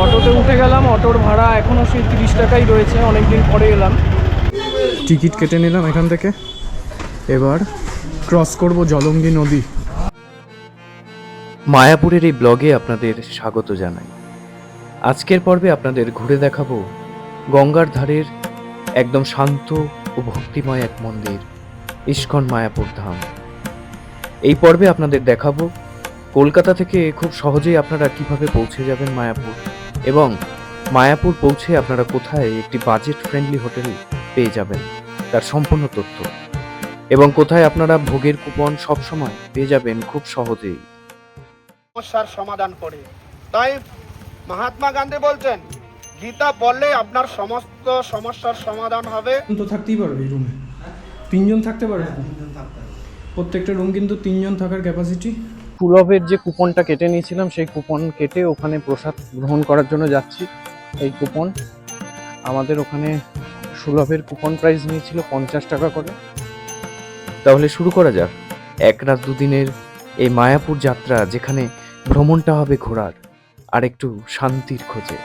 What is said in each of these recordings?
অটোতে উঠে গেলাম। অটোর ভাড়া এখনও সেই 30 টাকাই রয়েছে, অনেক দিন পরে এলাম। টিকিট কেটে নিলাম এখান থেকে। এবার ক্রস করব জলঙ্গি নদী। মায়াপুরের এই ব্লগে আপনাদের স্বাগত জানাই। আজকের পর্বে আপনাদের ঘুরে দেখাবো গঙ্গার ধারের একদম শান্ত ও ভক্তিময় এক মন্দির, ইস্কন মায়াপুর ধাম। এই পর্বে আপনাদের দেখাবো কলকাতা থেকে খুব সহজেই আপনারা কিভাবে পৌঁছে যাবেন মায়াপুর, এবং মায়াপুর পৌঁছে আপনারা কোথায় একটি বাজেট ফ্রেন্ডলি হোটেল পেয়ে যাবেন তার সম্পূর্ণ তথ্য, এবং কোথায় আপনারা ভোগের কুপন সবসময় পেয়ে যাবেন খুব সহজেই। সমস্যার সমাধান করে। তাই মহাত্মা গান্ধী বলছেন, গীতা পড়লে আপনার সমস্ত সমস্যার সমাধান হবে। তো থাকতেই পারবে এই রুমে, 3 জন থাকতে পারবে। প্রত্যেকটা রুম কিন্তু 3 জন থাকার ক্যাপাসিটি। সুলভের যে কুপনটা কেটে নিয়েছিলাম সেই কুপন কেটে ওখানে প্রসাদ গ্রহণ করার জন্য যাচ্ছি। এই কুপন আমাদের ওখানে সুলভের কুপন প্রাইস নিয়েছিল 50 টাকা করে। তাহলে শুরু করা যাক 1 রাত 2 দিনের এই মায়াপুর যাত্রা, যেখানে ভ্রমণটা হবে ঘোরার আর একটু শান্তির খোঁজে।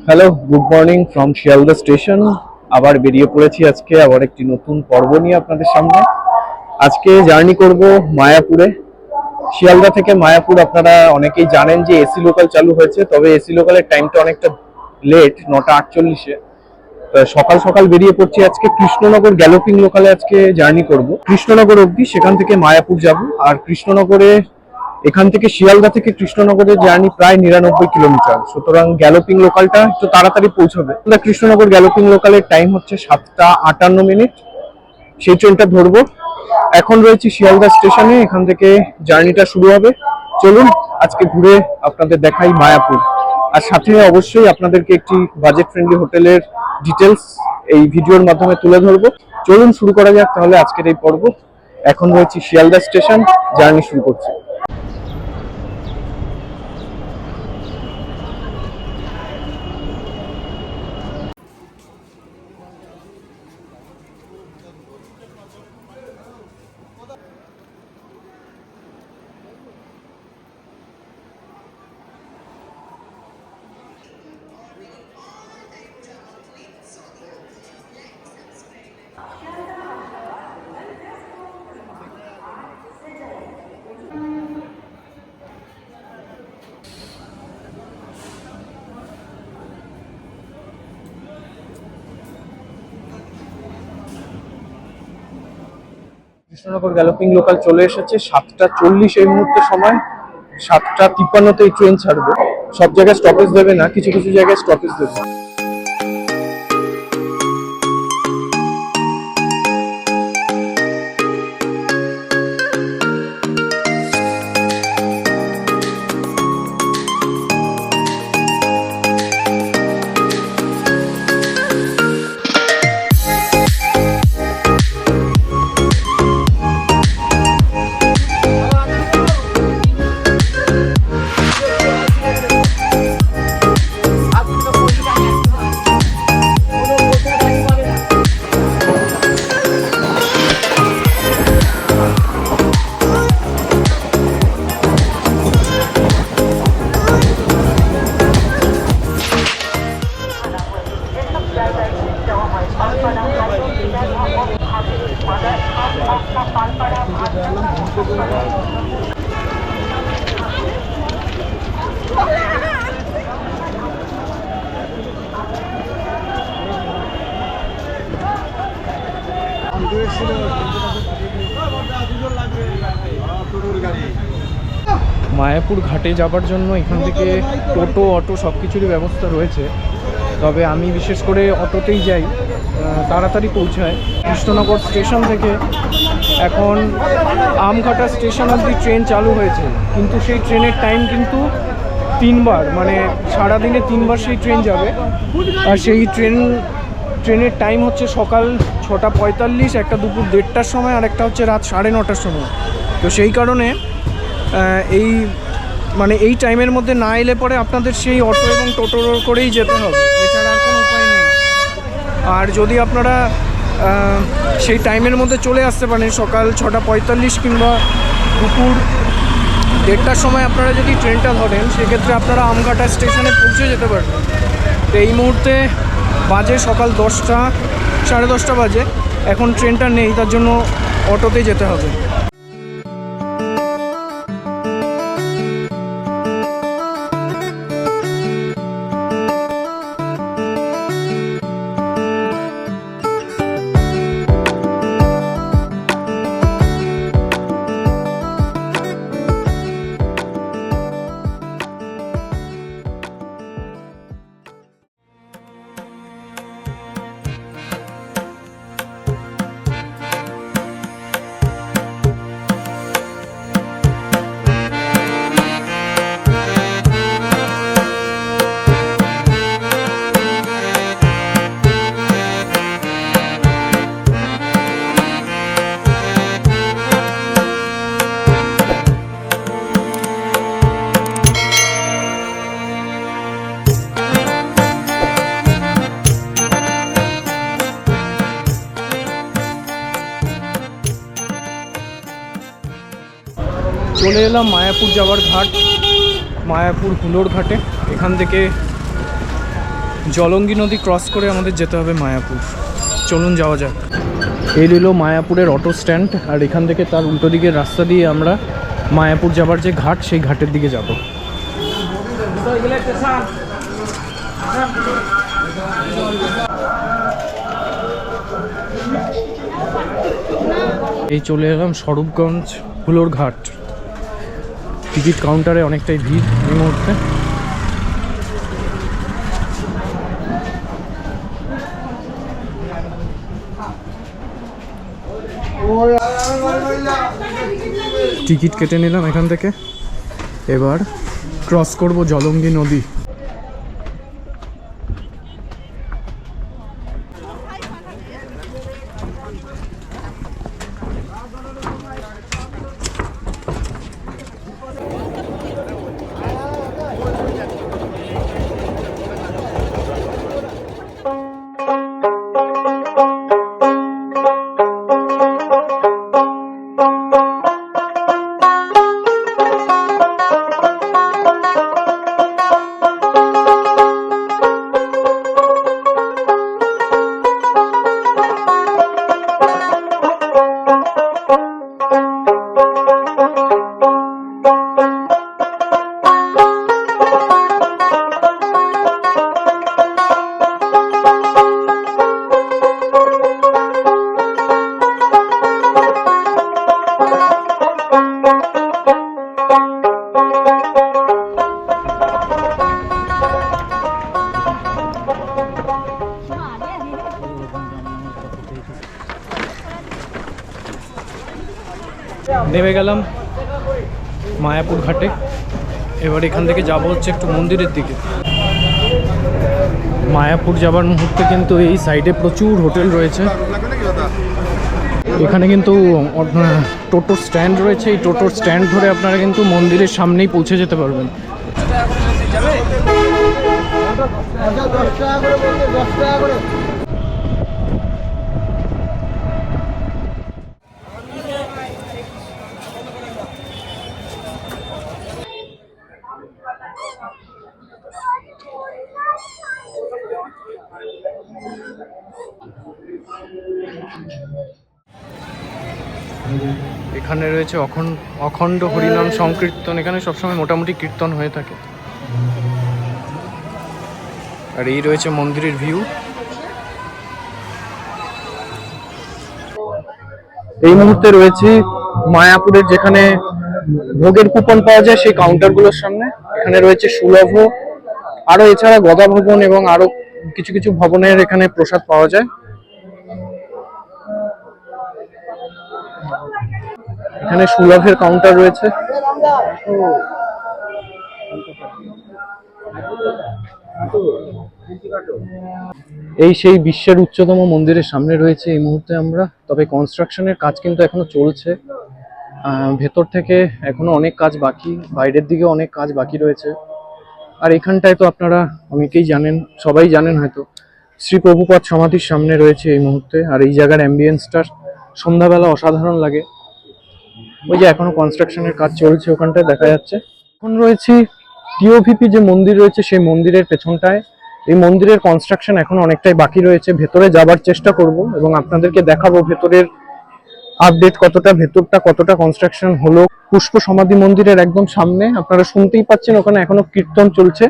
Hello, good morning from Sealdah station. আবার বেরিয়ে পড়েছি আজকে আবার একটি নতুন পর্ব নিয়ে আপনাদের সামনে। আজকে জার্নি করব মায়াপুরে। শিয়ালদা থেকে মায়াপুর আপনারা অনেকেই জানেন যে এসি লোকাল চালু হয়েছে, তবে এসি লোকালের টাইমটা অনেকটা লেট, 9:48-এ। সকাল সকাল বেরিয়ে পড়ছি আজকে। কৃষ্ণনগর গ্যালোপিং লোকালে আজকে জার্নি করব কৃষ্ণনগর অবধি, সেখান থেকে মায়াপুর যাব। আর কৃষ্ণনগরে এখান থেকে শিয়ালদা থেকে কৃষ্ণনগরের জার্নি প্রায় 99 কিলোমিটার, সুতরাং গ্যালোপিং লোকালটা একটু তাড়াতাড়ি পৌঁছবে। কৃষ্ণনগর গ্যালোপিং লোকালের টাইম হচ্ছে 7:58। সেই ট্রেনটা ধরবো। এখন রয়েছি শিয়ালদা স্টেশনে, এখান থেকে জার্নিটা শুরু হবে। চলুন আজকে ঘুরে আপনাদের দেখাই মায়াপুর, আর সাথে অবশ্যই আপনাদেরকে একটি বাজেট ফ্রেন্ডলি হোটেলের ডিটেলস এই ভিডিওর মাধ্যমে তুলে ধরবো। চলুন শুরু করা যাক তাহলে আজকের এই পর্ব। এখন রয়েছি শিয়ালদা স্টেশন, জার্নি শুরু করছি। কৃষ্ণনগর গ্যালোপিং লোকাল চলে এসেছে। 7:40 এই মুহূর্তে সময়। 7:53 এই ট্রেন ছাড়বে। সব জায়গায় স্টপেজ দেবে না, কিছু কিছু জায়গায় স্টপেজ দেবে। মায়াপুর ঘাটে যাবার জন্য এখান থেকে টোটো, অটো সব কিছুরই ব্যবস্থা রয়েছে, তবে আমি বিশেষ করে অটোতেই যাই, তাড়াতাড়ি পৌঁছায়। কৃষ্ণনগর স্টেশন থেকে এখন আমঘাটা স্টেশন অবধি ট্রেন চালু হয়েছে, কিন্তু সেই ট্রেনের টাইম কিন্তু 3বার, মানে সারাদিনে 3বার সেই ট্রেন যাবে। আর সেই ট্রেনের টাইম হচ্ছে সকাল 6:45, একটা দুপুর 1:30টার সময়, আর একটা হচ্ছে রাত 9:30টার সময়। তো সেই কারণে এই মানে এই টাইমের মধ্যে না এলে পরে আপনাদের সেই অটো এবং টোটো করেই যেতে হবে, এছাড়া আর কোনো উপায় নেই। আর যদি আপনারা সেই টাইমের মধ্যে চলে আসতে পারেন, সকাল 6:45 কিংবা দুপুর 1:30টার সময় আপনারা যদি ট্রেনটা ধরেন, সেক্ষেত্রে আপনারা আমঘাটা স্টেশনে পৌঁছে যেতে পারবেন। তো এই মুহূর্তে বাজে সকাল 10টা, 10:30 বাজে, এখন ট্রেনটা নেই, তার জন্য অটোতে যেতে হবে। চলে এলাম মায়াপুর যাওয়ার ঘাট, মায়াপুর হুলোর ঘাটে। এখান থেকে জলঙ্গি নদী ক্রস করে আমাদের যেতে হবে মায়াপুর। চলুন যাওয়া যাক। এই রইল মায়াপুরের অটো স্ট্যান্ড, আর এখান থেকে তার উল্টো দিকের রাস্তা দিয়ে আমরা মায়াপুর যাবার যে ঘাট, সেই ঘাটের দিকে যাব। এই চলে এলাম স্বরূপগঞ্জ হুলোর ঘাট। টিকিট কাউন্টারে অনেকটাই ভিড় এই মুহূর্তে। টিকিট কেটে নিলাম এখান থেকে, এবার ক্রস করব জলঙ্গি নদী। নেমে গেলাম মায়াপুর ঘাটে। এবার এখান থেকে যাব হচ্ছে একটু মন্দিরের দিকে। মায়াপুর যাবার মুহূর্তে কিন্তু এই সাইডে প্রচুর হোটেল রয়েছে। এখানে কিন্তু টোটো স্ট্যান্ড রয়েছে, এই টোটো স্ট্যান্ড ধরে আপনারা কিন্তু মন্দিরের সামনেই পৌঁছে যেতে পারবেন। এখানে রয়েছে অখণ্ড হরিনাম সংকীর্তন। এখানে সবসময় মোটামুটি কীর্তন হয়ে থাকে। আর এই রয়েছে মন্দিরের ভিউ। এই মুহূর্তে রয়েছে মায়াপুরের যেখানে ভোগের কুপন পাওয়া যায় সেই কাউন্টারগুলোর সামনে। এখানে রয়েছে সুলভ, আরো এছাড়া গদা ভবন এবং আরো কিছু কিছু ভবনের এখানে প্রসাদ পাওয়া যায়। এখানে সুলভের কাউন্টার রয়েছে। এই সেই বিশ্বের উচ্চতম মন্দিরের সামনে রয়েছে এই মুহূর্তে আমরা। তবে কনস্ট্রাকশনের কাজ কিন্তু এখনো চলছে। ভেতর থেকে এখনো অনেক কাজ বাকি, বাইরের দিকে অনেক কাজ বাকি রয়েছে। আর এখানটায় তো আপনারা অনেকেই জানেন, সবাই জানেন হয়তো, শ্রী প্রভুপাদ সমাধির সামনে রয়েছে এই মুহূর্তে। আর এই জায়গার অ্যাম্বিয়েন্সটার সন্ধ্যাবেলা অসাধারণ লাগে। ওই যে এখনো কনস্ট্রাকশনের কাজ চলছে, ওখানটায় দেখা যাচ্ছে। এখন রয়েছি টিওভিপি যে মন্দির রয়েছে সেই মন্দিরের পেছনটায়। এই মন্দিরের কনস্ট্রাকশন এখন অনেকটাই বাকি রয়েছে। ভেতরে যাবার চেষ্টা করব এবং আপনাদেরকে দেখাবো ভেতরের আপডেট কতটা, ভেতরটা কতটা কনস্ট্রাকশন হলো। পুষ্প সমাধি মন্দিরের একদম সামনে আপনারা শুনতেই পাচ্ছেন ওখানে এখনো কীর্তন চলছে।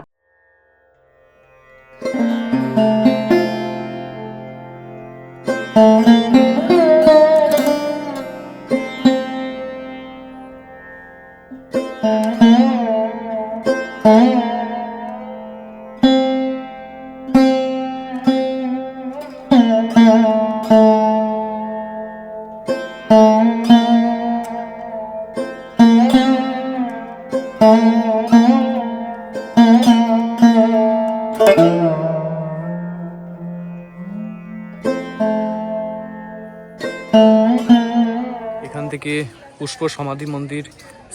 এখান থেকে পুষ্প সমাধি মন্দির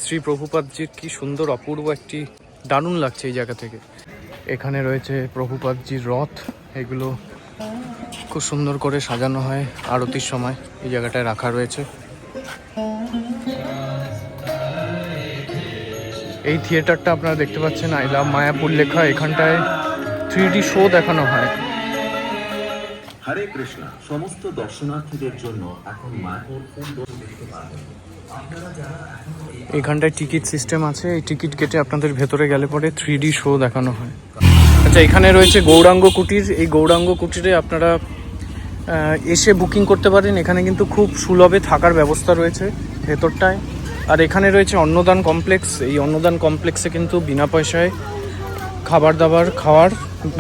শ্রী প্রভুপাদজির কি সুন্দর অপূর্ব একটি, দারুণ লাগছে এই জায়গা থেকে। এখানে রয়েছে প্রভুপাদজির রথ, এগুলো খুব সুন্দর করে সাজানো হয় আরতির সময়, এই জায়গাটায় রাখা রয়েছে। এই থিয়েটারটা আপনারা দেখতে পাচ্ছেন আই লাভ মায়াপুর লেখা, এখানটায় 3D শো দেখানো হয়। হরে কৃষ্ণ। সমস্ত দর্শনার্থীদের জন্য এখন মায়াপুর দেখতে পাবেন। এখানটায় টিকিট সিস্টেম আছে, এই টিকিট কেটে আপনাদের ভেতরে গেলে পরে 3D শো দেখানো হয়। আচ্ছা, এখানে রয়েছে গৌরাঙ্গ কুটির। এই গৌরাঙ্গ কুটিরে আপনারা এসে বুকিং করতে পারেন। এখানে কিন্তু খুব সুলভে থাকার ব্যবস্থা রয়েছে ভেতরটায়। আর এখানে রয়েছে অন্নদান কমপ্লেক্স। এই অন্নদান কমপ্লেক্সে কিন্তু বিনা পয়সায় খাবার দাবার খাওয়ার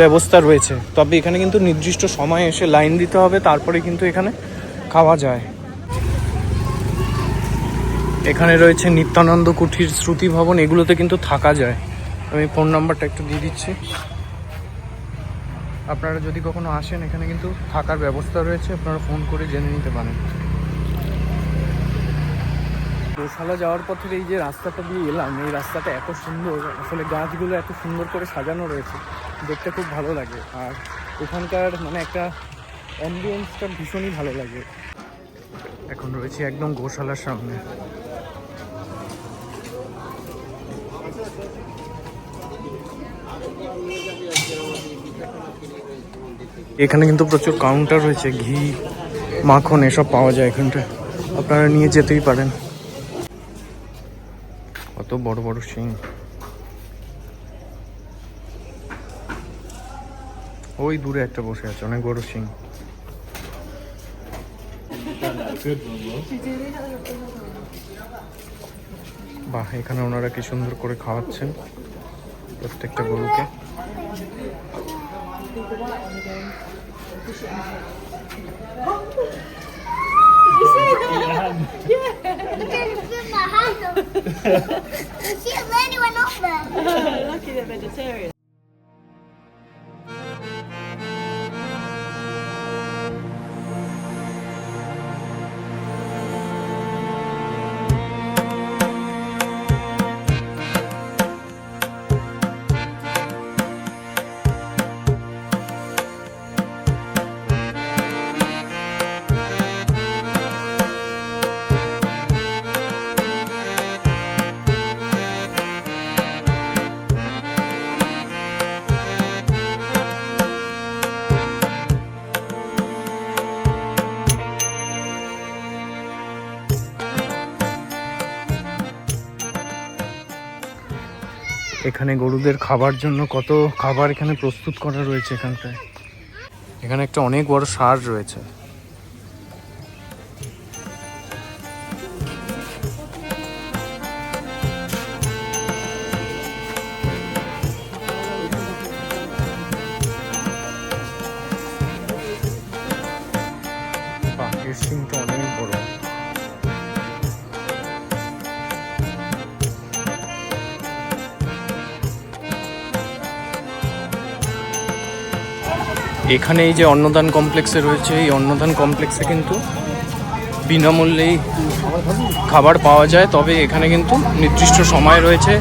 ব্যবস্থা রয়েছে, তবে এখানে কিন্তু নির্দিষ্ট সময়ে এসে লাইন দিতে হবে, তারপরে কিন্তু এখানে খাওয়া যায়। এখানে রয়েছে নিত্যানন্দ কুঠির, শ্রুতি ভবন, এগুলোতে কিন্তু থাকা যায়। আমি ফোন নাম্বারটা একটু দিয়ে দিচ্ছি, আপনারা যদি কখনো আসেন এখানে কিন্তু থাকার ব্যবস্থা রয়েছে, আপনারা ফোন করে জেনে নিতে পারেন। গোশালা যাওয়ার পথে এই যে রাস্তাটা দিয়ে এলাম, এই রাস্তাটা এত সুন্দর, আসলে গাছগুলো এত সুন্দর করে সাজানো রয়েছে, দেখতে খুব ভালো লাগে। আর ওখানকার মানে একটা অ্যাম্বিয়েন্সটা ভীষণই ভালো লাগে। এখন রয়েছে একদম গোশালার সামনে। এখানে কিন্তু প্রচুর কাউন্টার রয়েছে, ঘি মাখন এসব পাওয়া যায় এখানটায়, আপনারা নিয়ে যেতেই পারেন। কত বড় বড় শিং, ওই দূরে একটা বসে আছে, অনেক বড় শিং। বাহ, এখানে ওনারা কি সুন্দর করে খাওয়াচ্ছেন প্রত্যেকটা গরুকে। Lucky they're vegetarian. এখানে গরুদের খাবার জন্য কত খাবার এখানে প্রস্তুত করা রয়েছে এখানটায়। এখানে একটা অনেক বড় সার রয়েছে। বাহ, এর সিংটা অনেক বড়। এখানে এই যে অন্নদান কমপ্লেক্সে রয়েছে, এই অন্নদান কমপ্লেক্সে কিন্তু বিনামূল্যেই খাবার পাওয়া যায়, তবে এখানে কিন্তু নির্দিষ্ট সময় রয়েছে,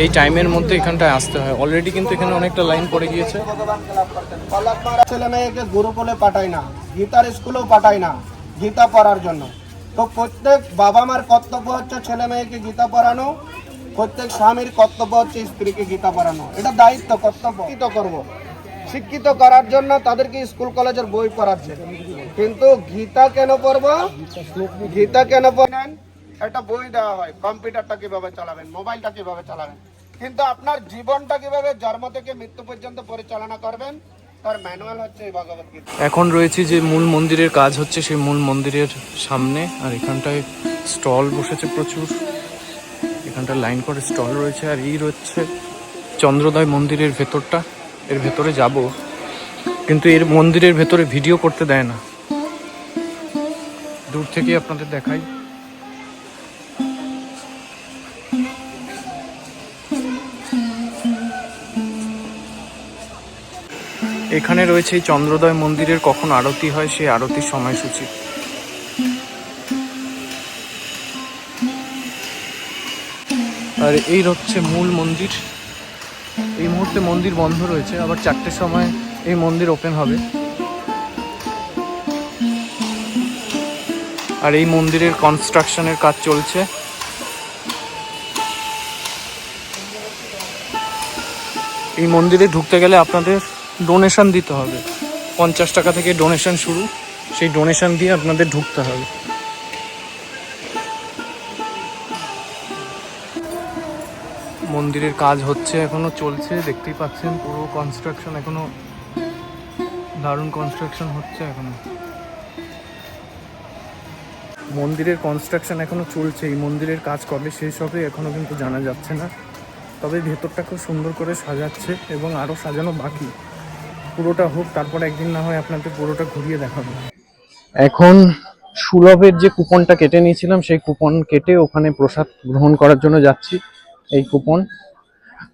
এই টাইমের মধ্যে এখানটায় আসতে হয়। অলরেডি কিন্তু এখানে অনেকটা লাইন পড়ে গিয়েছে। ছেলে মেয়েকে গুরুকুলে পাঠায় না, গীতার স্কুলেও পাঠায় না গীতা পড়ার জন্য। তো প্রত্যেক বাবা মার কর্তব্য হচ্ছে ছেলে মেয়েকে গীতা পড়ানো, প্রত্যেক স্বামীর কর্তব্য হচ্ছে স্ত্রীকে গীতা পড়ানো। এটা দায়িত্ব, কর্তব্য। শিক্ষিত করব, শিক্ষিত করার জন্য তাদেরকে স্কুল কলেজের বই পড়াচ্ছে, কিন্তু গীতা কেন পড়বো? গীতা কেন পড়েন? একটা বই দেওয়া হয়, কম্পিউটারটা কিভাবে চালাবেন, মোবাইলটা কিভাবে চালাবেন, কিন্তু আপনার জীবনটা কিভাবে জন্ম থেকে মৃত্যু পর্যন্ত পরিচালনা করবেন তার ম্যানুয়াল হচ্ছে এই ভগবত গীতা। এখন রয়েছে যে মূল মন্দিরের কাজ হচ্ছে, সেই মূল মন্দিরের সামনে। আর এখানটায় স্টল বসেছে প্রচুর, এখানটা লাইন করে স্টল রয়েছে। আর এই রয়েছে চন্দ্রোদয় মন্দিরের ভেতরটা, এর ভেতরে যাব, কিন্তু এর মন্দিরের ভেতরে ভিডিও করতে দেয় না। দূর থেকে আপনাদের দেখাই। এখানে রয়েছে এই চন্দ্রোদয় মন্দিরের কখন আরতি হয় সেই আরতির সময়সূচি। আর এই হচ্ছে মূল মন্দির। এই মুহূর্তে মন্দির বন্ধ রয়েছে, আবার 4টের সময় এই মন্দির ওপেন হবে। আর এই মন্দিরের কনস্ট্রাকশনের কাজ চলছে। এই মন্দিরে ঢুকতে গেলে আপনাদের ডোনেশন দিতে হবে, 50 টাকা থেকে ডোনেশন শুরু, সেই ডোনেশন দিয়ে আপনাদের ঢুকতে হবে। মন্দিরের কাজ হচ্ছে, এখনো চলছে, দেখতেই পাচ্ছেন পুরো কনস্ট্রাকশন, এখনো দারুণ কনস্ট্রাকশন হচ্ছে। এখনো মন্দিরের কনস্ট্রাকশন এখনো চলছে। এই মন্দিরের কাজ কবে শেষ হবে এখনো কিন্তু জানা যাচ্ছে না, তবে ভেতরটা খুব সুন্দর করে সাজাচ্ছে এবং আরও সাজানো বাকি। পুরোটা হোক, তারপর একদিন না হয় আপনাদের পুরোটা ঘুরিয়ে দেখাবো। এখন সুলভের যে কুপনটা কেটে নিয়েছিলাম, সেই কুপন কেটে ওখানে প্রসাদ গ্রহণ করার জন্য যাচ্ছি। এই কুপন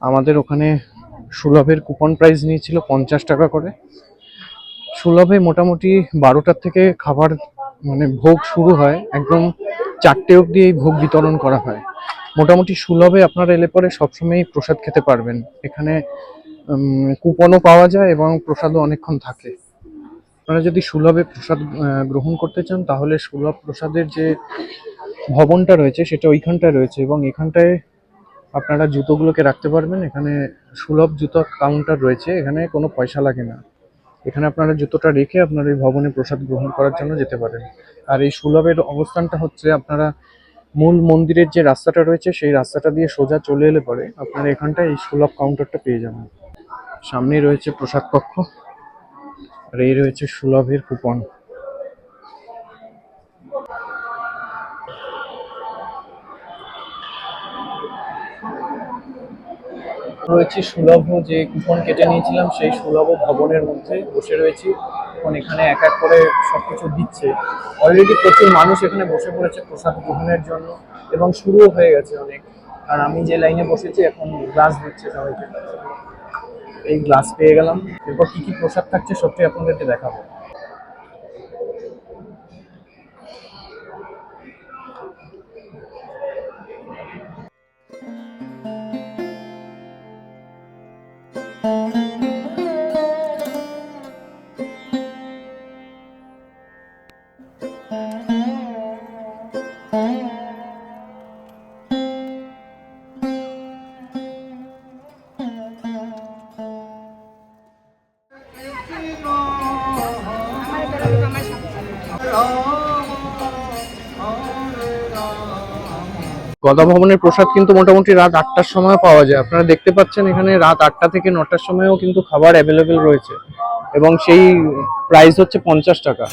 আমাদের ওখানে সুলভের কুপন প্রাইস নিয়েছিল 50 টাকা করে। সুলভে মোটামুটি 12টার থেকে খাবার মানে ভোগ শুরু হয়, একদম 4টে অবধি এই ভোগ বিতরণ করা হয়। মোটামুটি সুলভে আপনারা এলে পরে সবসময়ই প্রসাদ খেতে পারবেন। এখানে কুপনও পাওয়া যায় এবং প্রসাদও অনেকক্ষণ থাকে। আপনারা যদি সুলভে প্রসাদ গ্রহণ করতে চান তাহলে সুলভ প্রসাদের যে ভবনটা রয়েছে সেটা ওইখানটায় রয়েছে, এবং এখানটায় আপনারা জুতোগুলোকে রাখতে পারবেন। এখানে সুলভ জুতো কাউন্টার রয়েছে, এখানে কোনো পয়সা লাগে না। এখানে আপনারা জুতোটা রেখে আপনারা এই ভবনে প্রসাদ গ্রহণ করার জন্য যেতে পারেন। আর এই সুলভের অবস্থানটা হচ্ছে, আপনারা মূল মন্দিরের যে রাস্তাটা রয়েছে সেই রাস্তাটা দিয়ে সোজা চলে এলে পরে আপনারা এখানটায় এই সুলভ কাউন্টারটা পেয়ে যাবেন। সামনেই রয়েছে প্রসাদ কক্ষ, আর এই রয়েছে সুলভের কুপন। রয়েছে সুলভ যে কুপন কেটে নিয়েছিলাম সেই সুলভ ভবনের মধ্যে বসে রয়েছি। এখন এখানে এক এক করে সবকিছু দিচ্ছে। অলরেডি প্রচুর মানুষ এখানে বসে পড়েছে প্রসাদ গ্রহণের জন্য, এবং শুরুও হয়ে গেছে অনেক। আর আমি যে লাইনে বসেছি এখন গ্লাস দিচ্ছে সবাইকে, এই গ্লাস পেয়ে গেলাম। এরপর কি কি প্রসাদ থাকছে সবটি আপনাদেরকে দেখাবো। গদা ভবনের প্রসাদ কিন্তু মোটামুটি রাত 8টার সময় পাওয়া যায়। আপনারা দেখতে পাচ্ছেন এখানে রাত 8টা থেকে 9টার সময়ও কিন্তু খাবার অ্যাভেলেবেল রয়েছে, এবং সেই প্রাইস হচ্ছে 50 টাকা।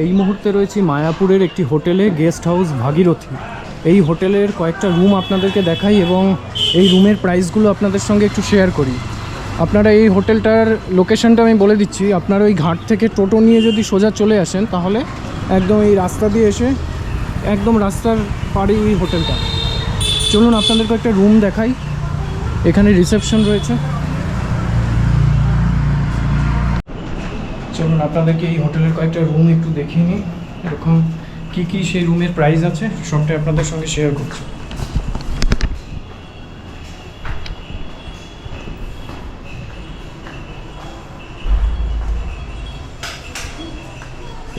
এই মুহূর্তে রয়েছি মায়াপুরের একটি হোটেলে, গেস্ট হাউস ভাগীরথী। এই হোটেলের কয়েকটা রুম আপনাদেরকে দেখাই এবং এই রুমের প্রাইসগুলো আপনাদের সঙ্গে একটু শেয়ার করি। আপনারা এই হোটেলটার লোকেশনটা আমি বলে দিচ্ছি। আপনারা ওই ঘাট থেকে টোটো নিয়ে যদি সোজা চলে আসেন তাহলে একদম এই রাস্তা দিয়ে এসে একদম রাস্তার পাড়েই এই হোটেলটা। চলুন আপনাদেরকে একটা রুম দেখাই। এখানে রিসেপশন রয়েছে। চলুন আপনাদেরকে এই হোটেলের কয়েকটা রুম একটু দেখিয়ে নিই, এরকম কী কী সেই রুমের প্রাইস আছে সবটাই আপনাদের সঙ্গে শেয়ার করছি।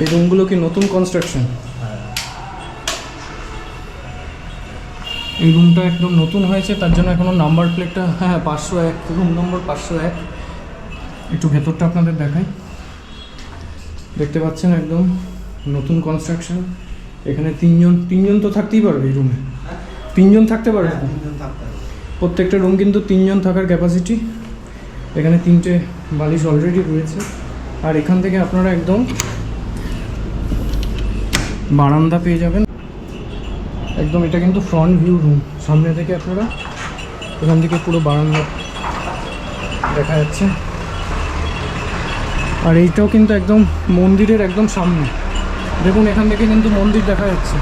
এই রুমগুলো কি নতুন কনস্ট্রাকশন? এই রুমটা একদম নতুন হয়েছে, তার জন্য এখনও নাম্বার প্লেটটা 501, রুম নম্বর 501। একটু ভেতরটা আপনাদের দেখাই। দেখতে পাচ্ছেন একদম নতুন কনস্ট্রাকশন। এখানে তিনজন তো থাকতেই পারবে এই রুমে, 3 জন থাকতে পারবে। প্রত্যেকটা রুম কিন্তু 3 জন থাকার ক্যাপাসিটি। এখানে 3টে বালিশ অলরেডি রয়েছে। আর এখান থেকে আপনারা একদম বারান্দা পেয়ে যাবেন একদম। এটা কিন্তু ফ্রন্ট ভিউ রুম, সামনে থেকে আপনারা এখান থেকে পুরো বারান্দা দেখা যাচ্ছে। আর এইটাও কিন্তু একদম মন্দিরের একদম সামনে, দেখুন এখান থেকে কিন্তু মন্দির দেখা যাচ্ছে।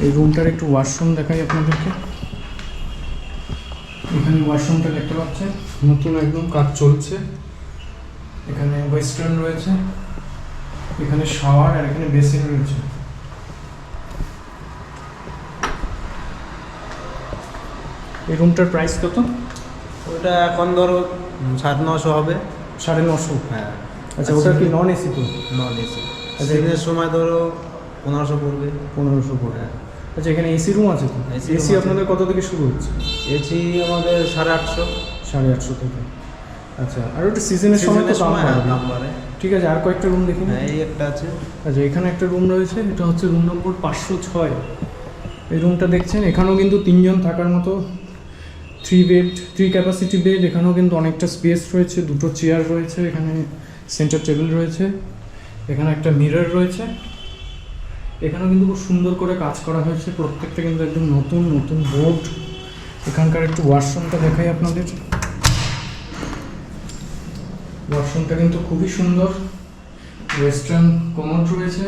এই রুমটার একটু ওয়াশরুম দেখাই আপনাদেরকে। এখানে ওয়াশরুমটা দেখতে পাচ্ছেন, নতুন একদম কাজ চলছে। এখানে ওয়েস্টার্ন রয়েছে, এখানে শাওয়ার আর এখানে বেসিন রয়েছে। এই রুমটার প্রাইস কত? ওটা এখন ধরো 950 হবে। 950? হ্যাঁ। আচ্ছা, ওটা কি নন এসি তো? Non AC. দিনের সময় ধরো 1500 পড়বে। 1500 পড়বে। আচ্ছা, এখানে এসি রুম আছে তো? এসি আপনাদের কত থেকে শুরু হচ্ছে? এসি আমাদের 850। 850 থেকে। আচ্ছা, আর ওটা সিজনের সময় তো দাম বাড়ে। ঠিক আছে, আর কয়েকটা রুম দেখি। হ্যাঁ, এই একটা আছে। আচ্ছা, এখানে একটা রুম রয়েছে, এটা হচ্ছে রুম নম্বর 506। এই রুমটা দেখছেন, এখানেও কিন্তু 3 জন থাকার মতো 3 বেড, 3 ক্যাপাসিটি বেড। এখানেও কিন্তু অনেকটা স্পেস রয়েছে, 2টো চেয়ার রয়েছে, এখানে সেন্টার টেবিল রয়েছে, এখানে একটা মিরর রয়েছে। এখানেও কিন্তু খুব সুন্দর করে কাজ করা হয়েছে, প্রত্যেকটা কিন্তু একদম নতুন নতুন বোর্ড। এখানকার একটু ওয়াশরুমটা দেখাই আপনাদের। ওয়াশরুমটা কিন্তু খুবই সুন্দর, ওয়েস্টার্ন কমোড রয়েছে,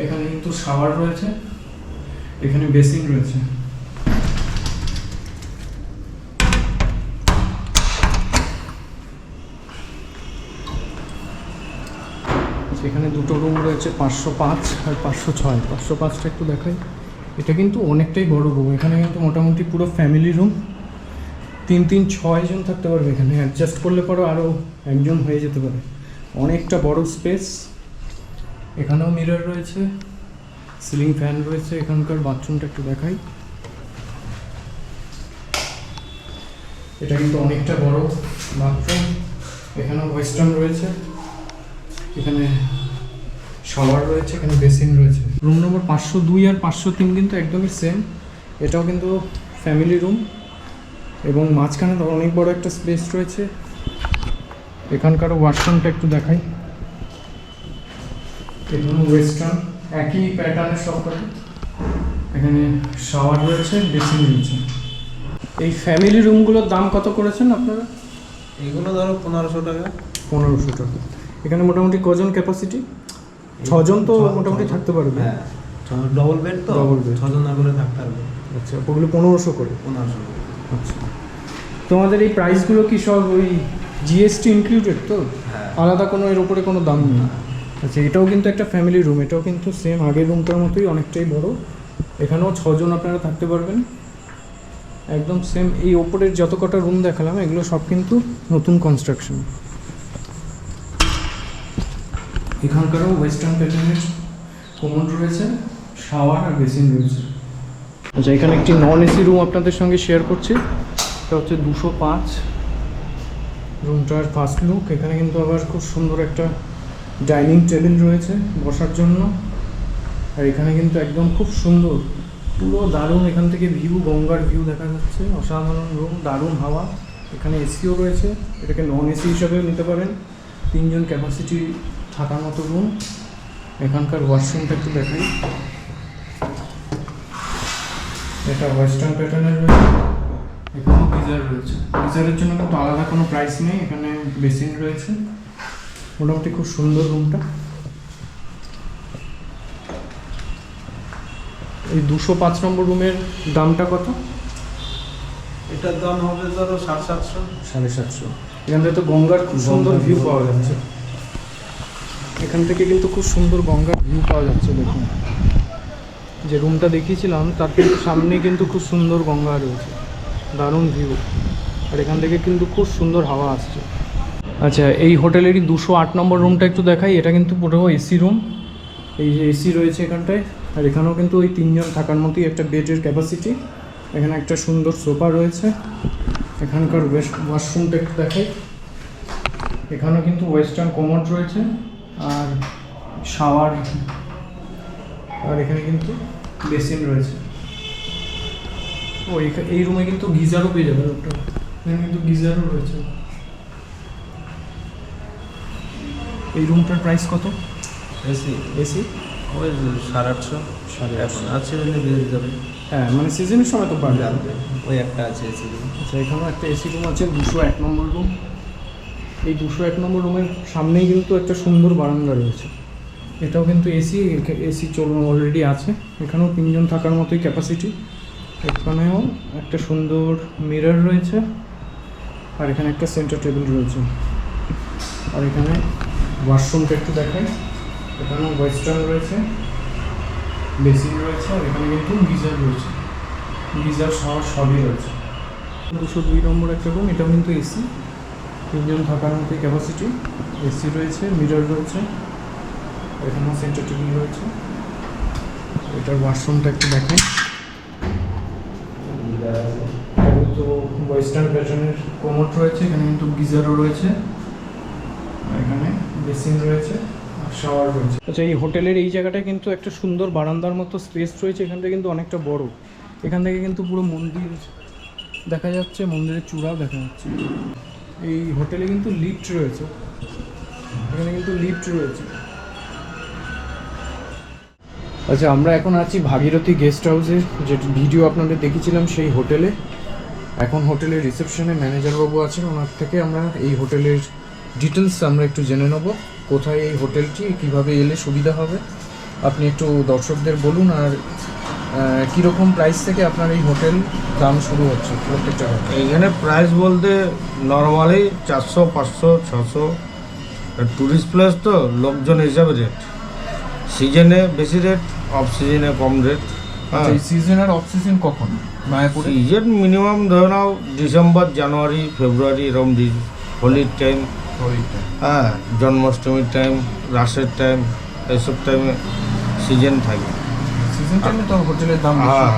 এখানে কিন্তু শাওয়ার রয়েছে, এখানে বেসিন রয়েছে। এখানে 2টো রুম রয়েছে, 505 আর 506। 505টা একটু দেখাই। এটা কিন্তু অনেকটাই বড় রুম। এখানে কিন্তু মোটামুটি পুরো ফ্যামিলি রুম, 3-6 জন থাকতে পারবে। এখানে অ্যাডজাস্ট করলে পরেও আরও একজন হয়ে যেতে পারে। অনেকটা বড় স্পেস। এখানেও মিরর রয়েছে, সিলিং ফ্যান রয়েছে। এখানকার বাথরুমটা একটু দেখাই। এটা কিন্তু অনেকটা বড় বাথরুম। এখানেও ওয়েস্টার্ন রয়েছে, এখানে শাওয়ার রয়েছে, এখানে বেসিন রয়েছে। রুম নম্বর 502 আর 503 কিন্তু একদমই সেম। এটাও কিন্তু ফ্যামিলি রুম এবং মাঝখানে তো অনেক বড় একটা স্পেস রয়েছে। এখানকারও ওয়াশরুমটা একটু দেখাই। এখানে ওয়েস্টার্ন একই প্যাটার্নের সবকটা। এখানে শাওয়ার রয়েছে, বেসিন রয়েছে। এই ফ্যামিলি রুমগুলোর দাম কত করেছেন আপনারা? এগুলো ধরো 1500 টাকা। 1500 টাকা। এখানে মোটামুটি কজন ক্যাপাসিটি? 6 জন তো মোটামুটি থাকতে পারবে। হ্যাঁ, ডবল বেড তো, ডবল বেড, 6 জন না করে থাকতে পারবে। আচ্ছা, ওগুলো 1500 করে। 1500। আচ্ছা, তোমাদের এই প্রাইসগুলো কি সব ওই জিএসটি ইনক্লুডেড তো? হ্যাঁ। আলাদা কোনো এর উপরে কোনো দাম নেই? আচ্ছা, এটাও কিন্তু একটা ফ্যামিলি রুম। এটাও কিন্তু সেম আগের রুমটার মতোই, অনেকটাই বড়। এখানেও 6 জন আপনারা থাকতে পারবেন, একদম সেম। এই ওপরের যত কটা রুম দেখালাম এগুলো সব কিন্তু নতুন কনস্ট্রাকশন। এখানকারও ওয়েস্টার্ন প্যাটার্নের কমোড রয়েছে, শাওয়ার আর বেসিন রয়েছে। আচ্ছা, এখানে একটি নন এসি রুম আপনাদের সঙ্গে শেয়ার করছি। এটা হচ্ছে 205 রুমটার ফার্স্ট লুক। এখানে কিন্তু আবার খুব সুন্দর একটা ডাইনিং টেবিল রয়েছে বসার জন্য। আর এখানে কিন্তু একদম খুব সুন্দর, পুরো দারুণ। এখান থেকে ভিউ, গঙ্গার ভিউ দেখা যাচ্ছে। অসাধারণ রুম, দারুণ হাওয়া। এখানে এসিও রয়েছে, এটাকে নন এসি হিসাবেও নিতে পারেন। তিনজন ক্যাপাসিটি থাকার মতো রুম। এখানকার ওয়াশরুমটা একটু দেখাই। এটা ওয়েস্টার্ন প্যাটার্নের রয়েছে, এখানেও গিজার রয়েছে। গিজারের জন্য কিন্তু আলাদা কোনো প্রাইস নেই, এখানে বেসিন রয়েছে। মোটামুটি খুব সুন্দর রুমটা। এই 205 নম্বর রুমের দামটা কত? এটার দাম হবে ধরো 750। 750। এখান থেকে তো গঙ্গার খুব সুন্দর ভিউ পাওয়া যাচ্ছে। এখান থেকে কিন্তু খুব সুন্দর গঙ্গার ভিউ পাওয়া যাচ্ছে। দেখুন, যে রুমটা দেখিয়েছিলাম তার কিন্তু সামনে কিন্তু খুব সুন্দর গঙ্গা রয়েছে, দারুণ ভিউ। আর এখান থেকে কিন্তু খুব সুন্দর হাওয়া আসছে। আচ্ছা, এই হোটেলেরই 208 নম্বর রুমটা একটু দেখাই। এটা কিন্তু পুরো এসি রুম। এই যে এসি রয়েছে এখানটায়, আর এখানেও কিন্তু ওই 3 জন থাকার মতোই একটা বেডের ক্যাপাসিটি। এখানে একটা সুন্দর সোফা রয়েছে। এখানকার ওয়াশরুমটা একটু দেখাই। এখানেও কিন্তু ওয়েস্টার্ন কমোড রয়েছে আর শাওয়ার, আর এখানে কিন্তু বেসিন রয়েছে। ও এই রুমে কিন্তু গিজারও পেয়ে যাবে। এখানে কিন্তু গিজারও রয়েছে। এই রুমটার প্রাইস কত? এসি এসি ওই 850। 850 আছে বলে বেরিয়ে যাবে। হ্যাঁ, মানে সিজনের সময় তো পাওয়া যাবে। ওই একটা আছে এসি। আচ্ছা, এখানেও একটা এসি রুম আছে, 201 নম্বর রুম। এই 201 নম্বর রুমের সামনেই কিন্তু একটা সুন্দর বারান্দা রয়েছে। এটাও কিন্তু এসি অলরেডি আছে। এখানেও 3 জন থাকার মতোই ক্যাপাসিটি। এখানেও একটা সুন্দর মিরর রয়েছে, আর এখানে একটা সেন্টার টেবিল রয়েছে। আর এখানে ওয়াশরুমটা একটু দেখাই। এখানেও ওয়েস্টার্ন রয়েছে, বেসিন রয়েছে, আর এখানে কিন্তু গিজার রয়েছে। গিজার সবই রয়েছে। 202 নম্বর একটা রুম, এটাও কিন্তু এসি, 3 জন থাকার মতোই ক্যাপাসিটি। এসি রয়েছে, মিরর রয়েছে, এখানেও সেন্টার টেবিল রয়েছে। এটার ওয়াশরুমটা একটু দেখেন। তো ওয়েস্টার্ন প্যাটার্নের কোমোড রয়েছে, এখানে কিন্তু গিজারও রয়েছে, আর এখানে বেসিন রয়েছে, আর শাওয়ার রয়েছে। আচ্ছা, এই হোটেলের এই জায়গাটায় কিন্তু একটা সুন্দর বারান্দার মতো স্পেস রয়েছে। এখানটা কিন্তু অনেকটা বড়। এখান থেকে কিন্তু পুরো মন্দির দেখা যাচ্ছে, মন্দিরের চূড়াও দেখা যাচ্ছে। এই হোটেলে কিন্তু লিফট রয়েছে, এখানে কিন্তু লিফট রয়েছে। আচ্ছা, আমরা এখন আছি ভাগীরথী গেস্ট হাউসে, যে ভিডিও আপনাদের দেখিয়েছিলাম সেই হোটেলে। এখন হোটেলের রিসেপশনে ম্যানেজার বাবু আছেন, ওনার থেকে আমরা এই হোটেলের ডিটেলস আমরা একটু জেনে নেব। কোথায় এই হোটেলটি, কিভাবে এলে সুবিধা হবে, আপনি একটু দর্শকদের বলুন। আর কীরকম প্রাইস থেকে আপনার এই হোটেল দাম শুরু হচ্ছে প্রত্যেকটা হোটেল? এইখানে প্রাইস বলতে নর্মালি 400, 500, 600। টুরিস্ট প্লেস তো লোকজন হিসাবে রেট। সিজনে বেশি রেট, অফ সিজনে কম রেট। আচ্ছা, এই সিজন আর অফ সিজন কখন মায়াপুরে? সিজন মিনিমাম ধরে নাও ডিসেম্বর, জানুয়ারি, ফেব্রুয়ারি, এরকম হোলির টাইম, হ্যাঁ, জন্মাষ্টমীর টাইম, রাসের টাইম, এইসব টাইমে সিজন থাকে। সিজন টাইমে তো হোটেলের দাম বেশি। হ্যাঁ,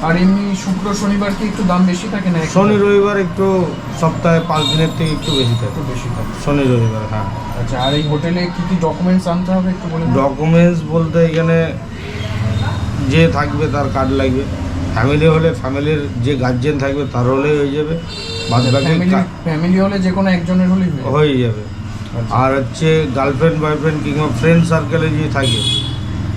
আর এমনি শুক্র শনিবার কি একটু দাম বেশি থাকে না? শনি রবিবার একটু সপ্তাহে 5 দিনের থেকে একটু বেশি থাকে। একটু বেশি থাকে শনি রবিবার, হ্যাঁ। আচ্ছা, আর এই হোটেলে কি কি ডকুমেন্টস আনতে হবে একটু বলে দিন। ডকুমেন্টস বলতে এখানে যে থাকবে তার কার্ড লাগবে। ফ্যামিলি হলে ফ্যামিলির যে গার্জেন থাকবে তার হলেই হয়ে যাবে। বাদ বাকি ফ্যামিলি হলে যে কোনো একজনের হলেই হয়ে যাবে। আর হচ্ছে গার্লফ্রেন্ড, বয়ফ্রেন্ড কিংবা ফ্রেন্ড সার্কেলে যে থাকে,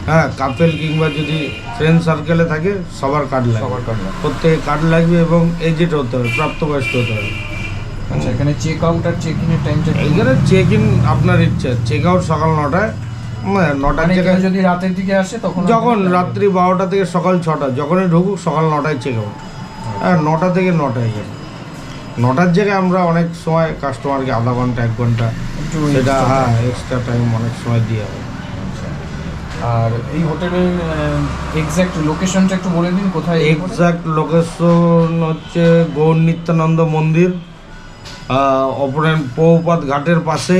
হ্যাঁ, কাপেল কিংবা যদি ফ্রেন্ড সার্কেলে থাকে সবার কার্ড লাগবে। সবার কার্ড লাগবে। প্রত্যেকে কার্ড লাগবে এবং এজেড হতে হবে, প্রাপ্তবয়স্ক হতে হবে। আচ্ছা, এখানে চেক আউট আর চেক ইনের টাইমটা? এইখানে চেক ইন আপনার ইচ্ছা, চেক আউট সকাল 9টায়। 9টার জায়গায় যদি রাতের দিকে আসে তখন? যখন রাত্রি 12টা থেকে সকাল 6টা, যখনই ঢুকুক সকাল 9টায় চেক আউট। হ্যাঁ, 9টা থেকে 9টায় গেছে। 9টার জায়গায় আমরা অনেক সময় কাস্টমারকে আধা ঘন্টা 1 ঘন্টা সেটা, হ্যাঁ, এক্সট্রা টাইম অনেক সময় দিয়ে হবে। আর এই হোটেলের এক্স্যাক্ট লোকেশনটা একটু বলে দিন, কোথায়? এক্স্যাক্ট লোকেশন হচ্ছে গৌর নিত্যানন্দ মন্দির, অপরেন পৌপাত ঘাটের পাশে।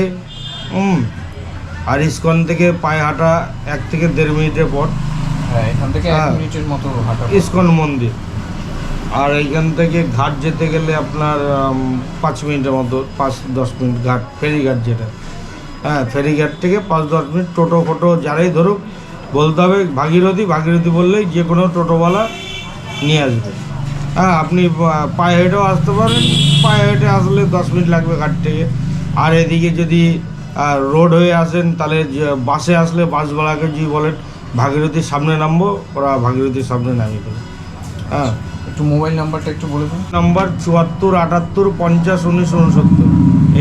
আর ইস্কন থেকে পায়ে হাঁটা 1 থেকে 1.5 মিনিটের পর। হ্যাঁ, এখান থেকে 1 হ্যাঁ, মিনিটের মতো হাঁটা ইস্কন মন্দির। আর এইখান থেকে ঘাট যেতে গেলে আপনার 5 মিনিটের মতো, 5-10 মিনিট ঘাট, ফেরিঘাট যেটা। হ্যাঁ, ফেরিঘাট থেকে 5-10 মিনিট। টোটো ফোটো যারাই ধরুক বলতে হবে ভাগীরথী, ভাগীরথী বললেই যে কোনো টোটোওয়ালা নিয়ে আসবে। হ্যাঁ, আপনি পায়ে হেঁটেও আসতে পারেন, পায়ে হেঁটে আসলে 10 মিনিট লাগবে ঘাট থেকে। আর এদিকে যদি রোড হয়ে আসেন তাহলে বাসে আসলে বাসওয়ালাকে যদি বলেন ভাগীরথীর সামনে নামবো, ওরা ভাগীরথীর সামনে নামিয়ে দেবে। হ্যাঁ, একটু মোবাইল নাম্বারটা একটু বলে দিন। নাম্বার 74 78 50 19 69,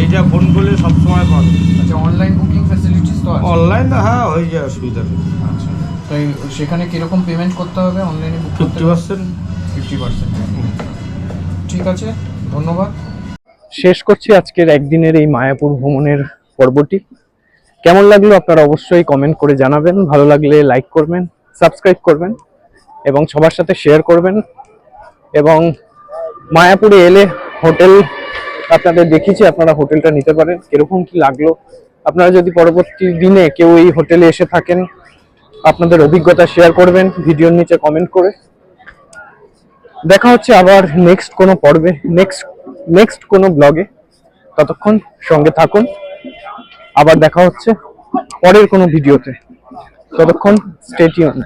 এইটা ফোন করলে সবসময় পাবে। আচ্ছা, অনলাইন বুকিং ফ্যাসিলিটিস তো আছে? অনলাইন হ্যাঁ হয়ে যায়, অসুবিধা নেই। আচ্ছা, তাই সেখানে কিরকম পেমেন্ট করতে হবে অনলাইনে বুক করতে? 50%। 50%। ঠিক আছে, ধন্যবাদ। শেষ করছি আজকের একদিনের এই মায়াপুর ভ্রমণের পর্বটি। কেমন লাগলো আপনারা অবশ্যই কমেন্ট করে জানাবেন। ভালো লাগলে লাইক করবেন, সাবস্ক্রাইব করবেন এবং সবার সাথে শেয়ার করবেন। এবং মায়াপুরে এলে হোটেল আপনাদের দেখিয়েছি, আপনারা হোটেলটা নিতে পারেন। কিরকম কি লাগলো, আপনারা যদি পরবর্তী দিনে কেউ এই হোটেলে এসে থাকেন আপনাদের অভিজ্ঞতা শেয়ার করবেন ভিডিওর নিচে কমেন্ট করে। দেখা হচ্ছে আবার নেক্সট কোনো পর্বে, নেক্সট কোনো ব্লগে। ততক্ষণ সঙ্গে থাকুন, আবার দেখা হচ্ছে পরের কোনো ভিডিওতে। ততক্ষণ স্টে টিউনড।